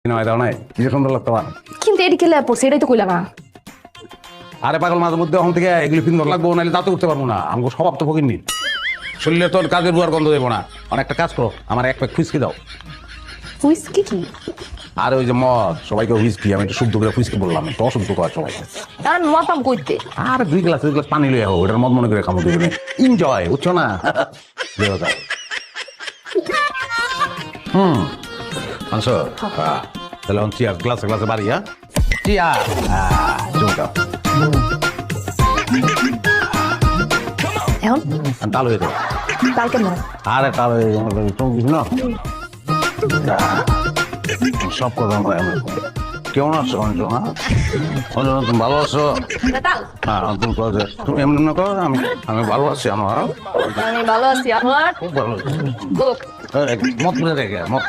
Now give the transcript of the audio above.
সিনেমায় দাও নাই কি যে সুন্দর লাগতো আমার। কিন্তু এটি কেলে পড়ছে এটাই তো কইলা না। আরে পাগল, মাঝে মধ্যে ওখান থেকে এগুলি পিন্দর লাগবো, নাহলে দাঁতে উঠতে পারবো না। আমাকে স্বভাব তো ফকির নি, শরীরে তোর কাজের বুয়ার গন্ধ দেবো না। অনেকটা কাজ করো, আমার এক প্যাক হুইস্কি দাও। হুইস্কি কি? আর ওই যে মদ, সবাইকে হুইস্কি, আমি একটু শুদ্ধ করে হুইস্কি বললাম, একটু অশুদ্ধ কর সবাইকে। আর মাতাম কইতে। আর 2 গ্লাস পানি লইয়া হোক, ওটার মদ মনে করে খামো দুজনে, এনজয়, বুঝছো না? দেবতা আনছো তাহলে চিয়ার, গ্লাসে গ্লাসে বাড়ি। হ্যাঁ চিয়ার, চমকা এখন তাল হয়ে যাবে। কাল কেমন? আরে তাল হয়ে চমকিস না, সব কথা কেমন আছো অঞ্জ? হ্যাঁ অঞ্জ, তুমি ভালো আছো? হ্যাঁ তুমি তুমি এমনি মনে করো আমি আমি ভালো আছি। আমার আমি ভালো আছি। আমার খুব ভালো মত করে রেখে মত